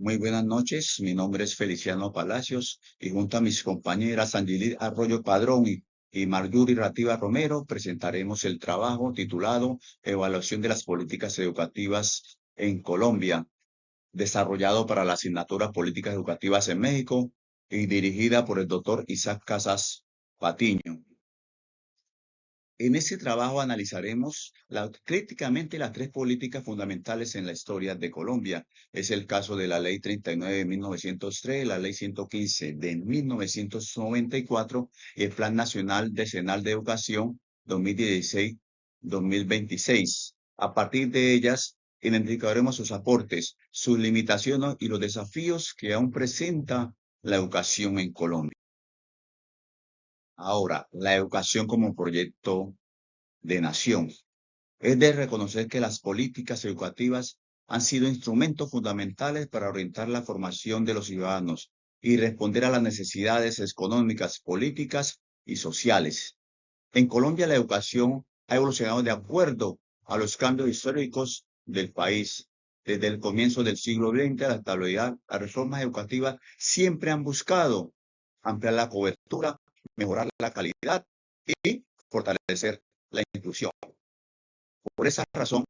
Muy buenas noches, mi nombre es Feliciano Palacios y junto a mis compañeras Angelit Arroyo Padrón y Marjorie Rativa Romero presentaremos el trabajo titulado Evaluación de las políticas educativas en Colombia, desarrollado para la asignatura Políticas Educativas en México y dirigida por el doctor Isaac Casas Patiño. En este trabajo analizaremos críticamente las tres políticas fundamentales en la historia de Colombia. Es el caso de la Ley 39 de 1903, la Ley 115 de 1994 y el Plan Nacional Decenal de Educación 2016-2026. A partir de ellas, identificaremos sus aportes, sus limitaciones y los desafíos que aún presenta la educación en Colombia. Ahora, la educación como proyecto de nación. Es de reconocer que las políticas educativas han sido instrumentos fundamentales para orientar la formación de los ciudadanos y responder a las necesidades económicas, políticas y sociales. En Colombia, la educación ha evolucionado de acuerdo a los cambios históricos del país. Desde el comienzo del siglo XX a la actualidad, las reformas educativas siempre han buscado ampliar la cobertura, mejorar la calidad y fortalecer la inclusión. Por esa razón,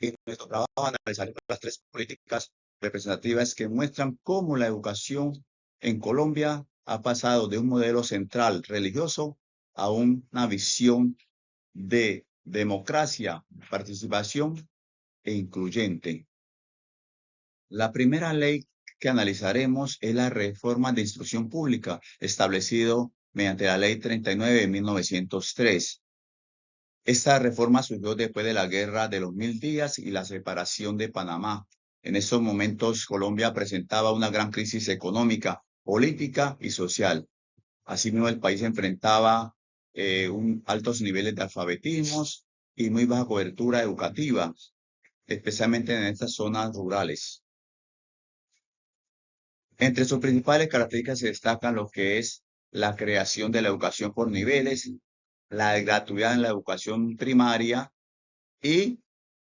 en nuestro trabajo analizaremos las tres políticas representativas que muestran cómo la educación en Colombia ha pasado de un modelo central religioso a una visión de democracia, participación e incluyente. La primera ley que analizaremos es la reforma de instrucción pública, establecido mediante la Ley 39 de 1903. Esta reforma surgió después de la Guerra de los 1000 días y la separación de Panamá. En esos momentos, Colombia presentaba una gran crisis económica, política y social. Asimismo, el país enfrentaba altos niveles de alfabetismo y muy baja cobertura educativa, especialmente en estas zonas rurales. Entre sus principales características se destacan lo que es la creación de la educación por niveles, la gratuidad en la educación primaria, y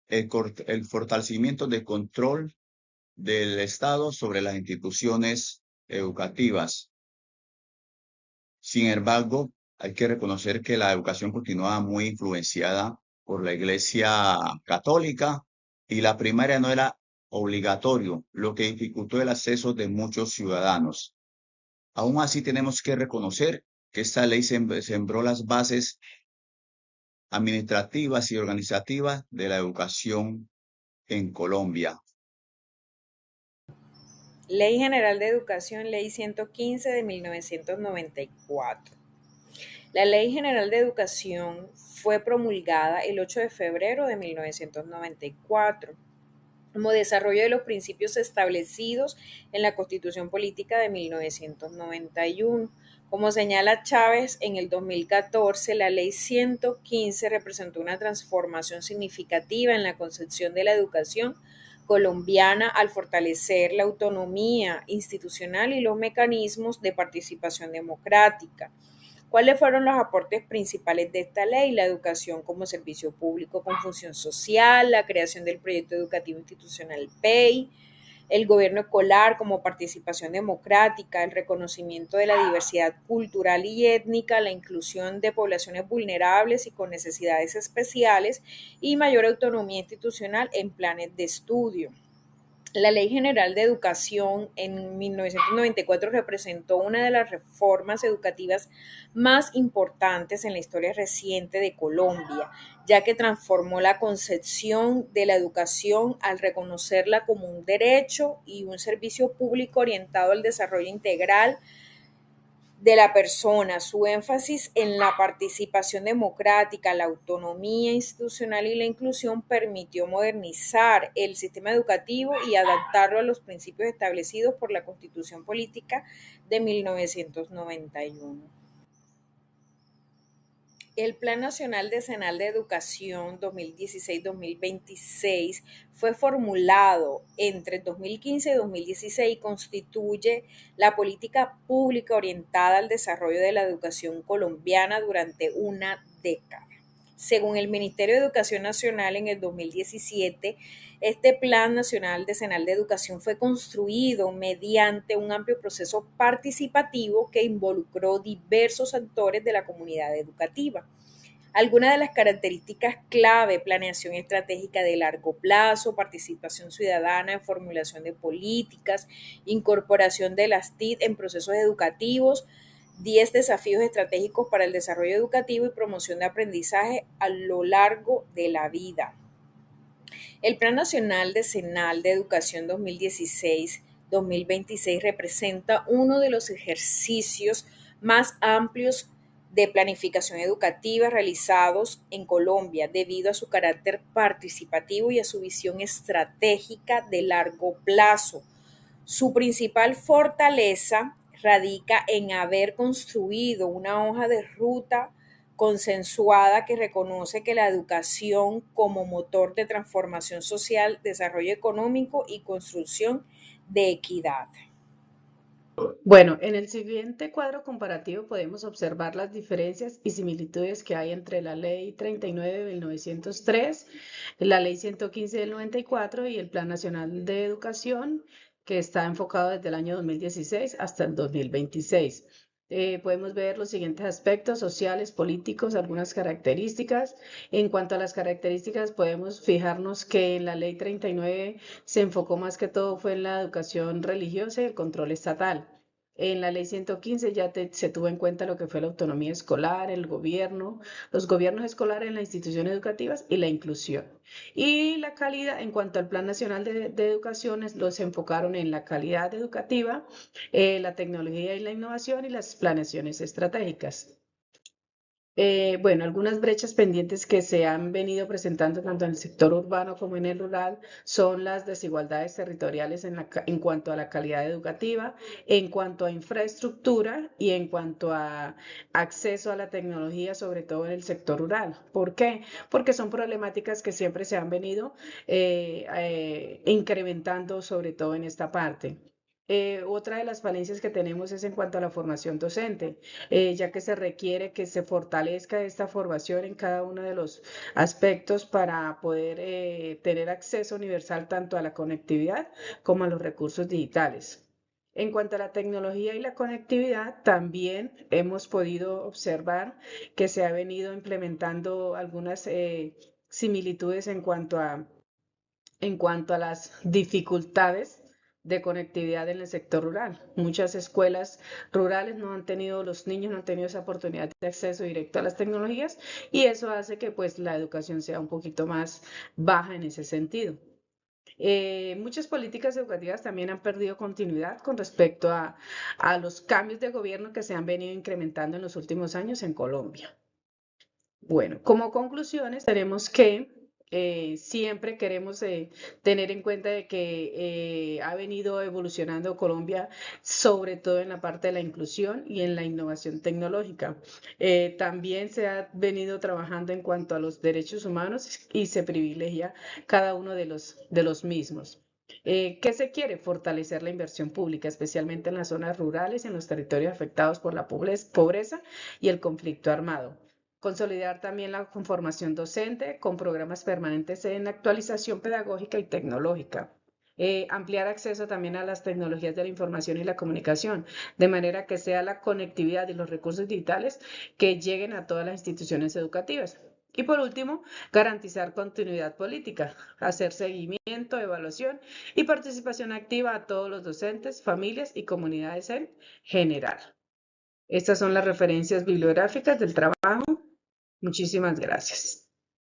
el fortalecimiento del control del Estado sobre las instituciones educativas. Sin embargo, hay que reconocer que la educación continuaba muy influenciada por la Iglesia Católica y la primaria no era obligatorio, lo que dificultó el acceso de muchos ciudadanos. Aún así, tenemos que reconocer que esta ley sembró las bases administrativas y organizativas de la educación en Colombia. Ley General de Educación, Ley 115 de 1994. La Ley General de Educación fue promulgada el 8 de febrero de 1994 como desarrollo de los principios establecidos en la Constitución Política de 1991. Como señala Chávez, en el 2014 la Ley 115 representó una transformación significativa en la concepción de la educación colombiana al fortalecer la autonomía institucional y los mecanismos de participación democrática. ¿Cuáles fueron los aportes principales de esta ley? La educación como servicio público con función social, la creación del proyecto educativo institucional PEI, el gobierno escolar como participación democrática, el reconocimiento de la diversidad cultural y étnica, la inclusión de poblaciones vulnerables y con necesidades especiales y mayor autonomía institucional en planes de estudio. La Ley General de Educación en 1994 representó una de las reformas educativas más importantes en la historia reciente de Colombia, ya que transformó la concepción de la educación al reconocerla como un derecho y un servicio público orientado al desarrollo integral de la persona. Su énfasis en la participación democrática, la autonomía institucional y la inclusión permitió modernizar el sistema educativo y adaptarlo a los principios establecidos por la Constitución Política de 1991. El Plan Nacional Decenal de Educación 2016-2026 fue formulado entre 2015 y 2016 y constituye la política pública orientada al desarrollo de la educación colombiana durante una década. Según el Ministerio de Educación Nacional, en el 2017 Este Plan Nacional Decenal de Educación fue construido mediante un amplio proceso participativo que involucró diversos actores de la comunidad educativa. Algunas de las características clave: planeación estratégica de largo plazo, participación ciudadana en formulación de políticas, incorporación de las TIC en procesos educativos, 10 desafíos estratégicos para el desarrollo educativo y promoción de aprendizaje a lo largo de la vida. El Plan Nacional Decenal de Educación 2016-2026 representa uno de los ejercicios más amplios de planificación educativa realizados en Colombia, debido a su carácter participativo y a su visión estratégica de largo plazo. Su principal fortaleza radica en haber construido una hoja de ruta consensuada que reconoce que la educación como motor de transformación social, desarrollo económico y construcción de equidad. Bueno, en el siguiente cuadro comparativo podemos observar las diferencias y similitudes que hay entre la Ley 39 de 1903, la Ley 115 del 94 y el Plan Nacional de Educación, que está enfocado desde el año 2016 hasta el 2026. Podemos ver los siguientes aspectos sociales, políticos, algunas características. En cuanto a las características, podemos fijarnos que en la Ley 39 se enfocó más que todo fue en la educación religiosa y el control estatal. En la Ley 115 ya se tuvo en cuenta lo que fue la autonomía escolar, el gobierno, los gobiernos escolares en las instituciones educativas y la inclusión. Y la calidad, en cuanto al Plan Nacional de Educación, los enfocaron en la calidad educativa, la tecnología y la innovación y las planeaciones estratégicas. Bueno, algunas brechas pendientes que se han venido presentando tanto en el sector urbano como en el rural son las desigualdades territoriales en cuanto a la calidad educativa, en cuanto a infraestructura y en cuanto a acceso a la tecnología, sobre todo en el sector rural. ¿Por qué? Porque son problemáticas que siempre se han venido incrementando, sobre todo en esta parte. Otra de las falencias que tenemos es en cuanto a la formación docente, ya que se requiere que se fortalezca esta formación en cada uno de los aspectos para poder tener acceso universal tanto a la conectividad como a los recursos digitales. En cuanto a la tecnología y la conectividad, también hemos podido observar que se ha venido implementando algunas similitudes en cuanto a las dificultades de conectividad en el sector rural. Muchas escuelas rurales no han tenido, los niños no han tenido esa oportunidad de acceso directo a las tecnologías y eso hace que pues la educación sea un poquito más baja en ese sentido. Muchas políticas educativas también han perdido continuidad con respecto a los cambios de gobierno que se han venido incrementando en los últimos años en Colombia. Bueno, como conclusiones tenemos que siempre queremos tener en cuenta de que ha venido evolucionando Colombia, sobre todo en la parte de la inclusión y en la innovación tecnológica. También se ha venido trabajando en cuanto a los derechos humanos y se privilegia cada uno de los mismos. ¿Qué se quiere? Fortalecer la inversión pública, especialmente en las zonas rurales y en los territorios afectados por la pobreza y el conflicto armado. Consolidar también la formación docente con programas permanentes en actualización pedagógica y tecnológica. Ampliar acceso también a las tecnologías de la información y la comunicación, de manera que sea la conectividad y los recursos digitales que lleguen a todas las instituciones educativas. Y por último, garantizar continuidad política, hacer seguimiento, evaluación y participación activa a todos los docentes, familias y comunidades en general. Estas son las referencias bibliográficas del trabajo. Muchísimas gracias.